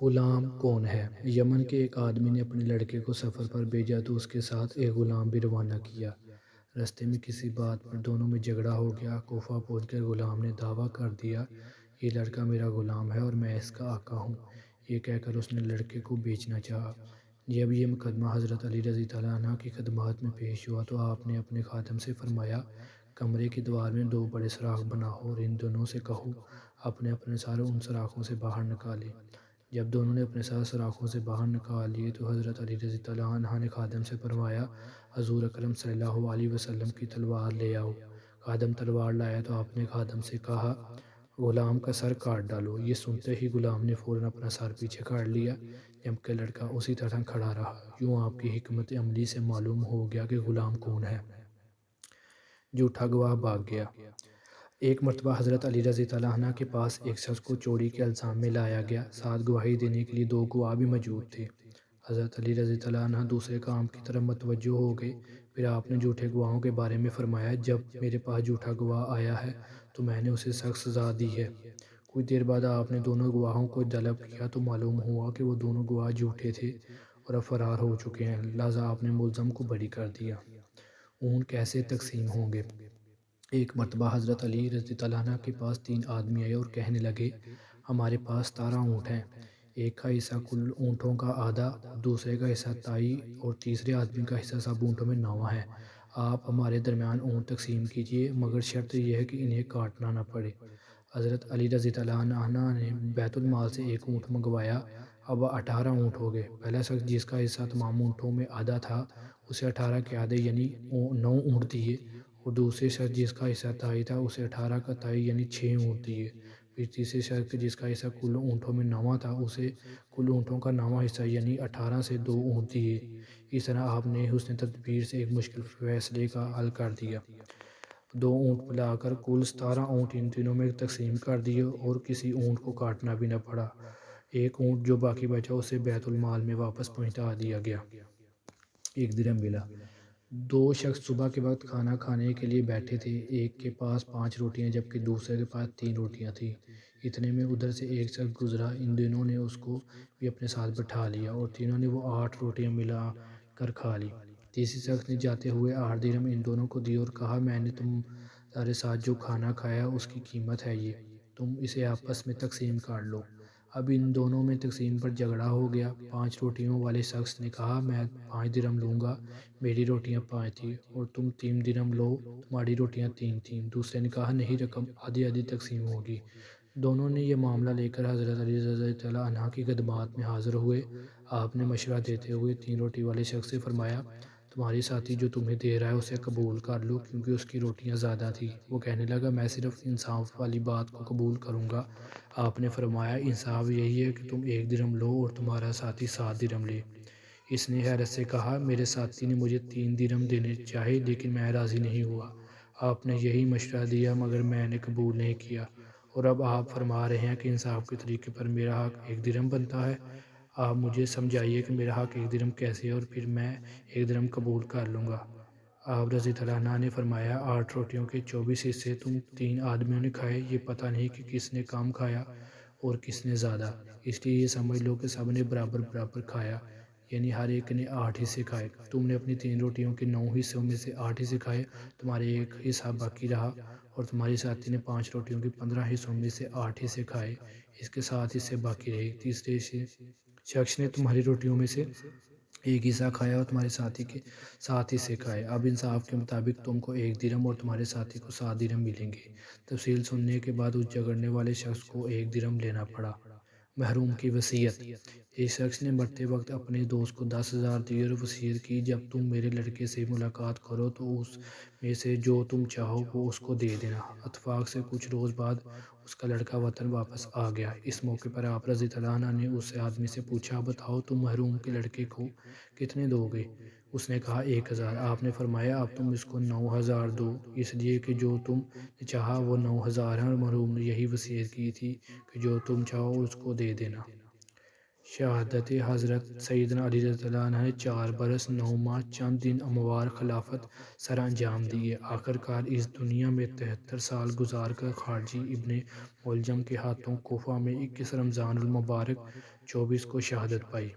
غلام کون ہے؟ یمن کے ایک آدمی نے اپنے لڑکے کو سفر پر بھیجا تو اس کے ساتھ ایک غلام بھی روانہ کیا۔ راستے میں کسی بات پر دونوں میں جھگڑا ہو گیا۔ کوفہ پہنچ کر غلام نے دعویٰ کر دیا، یہ لڑکا میرا غلام ہے اور میں اس کا آقا ہوں۔ یہ کہہ کر اس نے لڑکے کو بیچنا چاہا۔ جب یہ مقدمہ حضرت علی رضی اللہ عنہ کی خدمات میں پیش ہوا تو آپ نے اپنے خادم سے فرمایا، کمرے کی دیوار میں 2 بڑے سوراخ بناؤ اور ان دونوں سے کہو اپنے اپنے سر ان سوراخوں سے باہر نکالیں۔ جب دونوں نے اپنے سر سوراخوں سے باہر نکال لیے تو حضرت علی رضی اللہ عنہ نے خادم سے فرمایا، حضور اکرم صلی اللہ علیہ وسلم کی تلوار لے آؤ۔ خادم تلوار لایا تو آپ نے خادم سے کہا، غلام کا سر کاٹ ڈالو۔ یہ سنتے ہی غلام نے فوراً اپنا سر پیچھے کاٹ لیا، جبکہ لڑکا اسی طرح کھڑا رہا۔ یوں آپ کی حکمت عملی سے معلوم ہو گیا کہ غلام کون ہے۔ جھوٹا گواہ بھاگ گیا۔ ایک مرتبہ حضرت علی رضی اللہ عنہ کے پاس ایک شخص کو چوری کے الزام میں لایا گیا۔ ساتھ گواہی دینے کے لیے 2 گواہ بھی موجود تھے۔ حضرت علی رضی اللہ عنہ دوسرے کام کی طرف متوجہ ہو گئے۔ پھر آپ نے جھوٹے گواہوں کے بارے میں فرمایا، جب میرے پاس جھوٹا گواہ آیا ہے تو میں نے اسے سخت سزا دی ہے۔ کچھ دیر بعد آپ نے دونوں گواہوں کو طلب کیا تو معلوم ہوا کہ وہ دونوں گواہ جھوٹے تھے اور اب فرار ہو چکے ہیں، لہٰذا آپ نے ملزم کو بری کر دیا۔ اونٹ کیسے تقسیم ہوں گے؟ ایک مرتبہ حضرت علی رضی اللہ عنہ کے پاس 3 آدمی آئے اور کہنے لگے، ہمارے پاس 17 اونٹ ہیں، ایک کا حصہ کل اونٹوں کا آدھا، دوسرے کا حصہ تائی اور تیسرے آدمی کا حصہ سب اونٹوں میں 9 ہے۔ آپ ہمارے درمیان اونٹ تقسیم کیجیے، مگر شرط یہ ہے کہ انہیں کاٹنا نہ پڑے۔ حضرت علی رضی اللہ عنہ نے بیت المال سے ایک اونٹ منگوایا۔ اب 18 اونٹ ہو گئے۔ پہلا شخص جس کا حصہ تمام اونٹوں میں آدھا تھا اسے 18 کے آدھے یعنی 9 اونٹ دیے، اور دوسرے شخص جس کا حصہ تائی تھا اسے 18 کا تائی یعنی 6 اونٹ دیے۔ پھر تیسرے شخص جس کا حصہ کل اونٹوں میں 9واں تھا اسے کل اونٹوں کا 9واں حصہ یعنی 18 سے 2 اونٹ دیے۔ اس طرح آپ نے حسن تدبیر سے ایک مشکل فیصلے کا حل کر دیا۔ 2 اونٹ ملا کر کل 17 اونٹ ان دنوں میں تقسیم کر دیے اور کسی اونٹ کو کاٹنا بھی نہ پڑا۔ ایک اونٹ جو باقی بچا اسے بیت المال میں واپس پہنچا دیا گیا۔ 1 درہم ملا۔ 2 شخص صبح کے وقت کھانا کھانے کے لیے بیٹھے تھے۔ ایک کے پاس 5 روٹیاں جبکہ دوسرے کے پاس 3 روٹیاں تھیں۔ اتنے میں ادھر سے ایک شخص گزرا، ان دونوں نے اس کو بھی اپنے ساتھ بٹھا لیا اور تینوں نے وہ 8 روٹیاں ملا کر کھا لی۔ تیسرے شخص نے جاتے ہوئے 8 درہم ان دونوں کو دی اور کہا، میں نے تمہارے ساتھ جو کھانا کھایا اس کی قیمت ہے یہ، تم اسے آپس میں تقسیم کر لو۔ اب ان دونوں میں تقسیم پر جھگڑا ہو گیا۔ 5 روٹیوں والے شخص نے کہا، میں 5 درہم لوں گا، میری روٹیاں 5 تھیں، اور تم 3 درہم لو، تمہاری روٹیاں 3 تھیں۔ دوسرے نے کہا، نہیں، رقم آدھی آدھی تقسیم ہوگی۔ دونوں نے یہ معاملہ لے کر حضرت علی رضی اللہ عنہ کی خدمات میں حاضر ہوئے۔ آپ نے مشورہ دیتے ہوئے 3 روٹی والے شخص سے فرمایا، تمہاری ساتھی جو تمہیں دے رہا ہے اسے قبول کر لو کیونکہ اس کی روٹیاں زیادہ تھیں۔ وہ کہنے لگا، میں صرف انصاف والی بات کو قبول کروں گا۔ آپ نے فرمایا، انصاف یہی ہے کہ تم 1 درہم لو اور تمہارا ساتھی 7 درہم لے۔ اس نے حیرت سے کہا، میرے ساتھی نے مجھے 3 درہم دینے چاہے لیکن میں راضی نہیں ہوا۔ آپ نے یہی مشورہ دیا مگر میں نے قبول نہیں کیا، اور اب آپ فرما رہے ہیں کہ انصاف کے طریقے پر میرا حق 1 درہم بنتا ہے۔ آپ مجھے سمجھائیے کہ میرا حق 1 درہم کیسے ہے اور پھر میں 1 درہم قبول کر لوں گا۔ آپ رضی اللہ عنہ نے فرمایا، 8 روٹیوں کے 24 حصے تم 3 آدمیوں نے کھائے، یہ پتہ نہیں کہ کس نے کم کھایا اور کس نے زیادہ، اس لیے یہ سمجھ لو کہ سب نے برابر برابر کھایا، یعنی ہر ایک نے 8 حصے کھائے۔ تم نے اپنی 3 روٹیوں کے 9 حصوں میں سے 8 حصے کھائے، تمہارے ایک حصہ باقی رہا، اور تمہاری ساتھی نے 5 روٹیوں کے 15 حصوں میں سے 8 حصے کھائے، اس کے 7 حصے باقی رہے۔ تیسرے شخص نے تمہاری روٹیوں میں سے ایک حصہ کھایا اور تمہارے ساتھی کے 7 حصے کھائے۔ اب انصاف کے مطابق تم کو 1 درہم اور تمہارے ساتھی کو 7 درہم ملیں گے۔ تفصیل سننے کے بعد اس جھگڑنے والے شخص کو 1 درہم لینا پڑا۔ محروم کی وصیت۔ ایک شخص نے مرتے وقت اپنے دوست کو 10,000 دیے اور وصیت کی، جب تم میرے لڑکے سے ملاقات کرو تو اس میں سے جو تم چاہو وہ اس کو دے دینا۔ اتفاق سے کچھ روز بعد اس کا لڑکا وطن واپس آ گیا۔ اس موقع پر آپ رضی اللہ عنہ نے اس آدمی سے پوچھا، بتاؤ تم محروم کے لڑکے کو کتنے دو گے؟ اس نے کہا 1,000۔ آپ نے فرمایا، اب تم اس کو 9,000 دو، اس لیے کہ جو تم نے چاہا وہ 9,000 ہے، اور محروم نے یہی وصیت کی تھی کہ جو تم چاہو اس کو دے دینا۔ شہادت حضرت سیدنا علی رضی اللہ عنہ نے 4 برس 9 ماہ چند دن اموار خلافت سر انجام دیے۔ آخرکار اس دنیا میں 73 سال گزار کر خارجی ابن ملجم کے ہاتھوں کوفہ میں 21 رمضان المبارک 24 کو شہادت پائی۔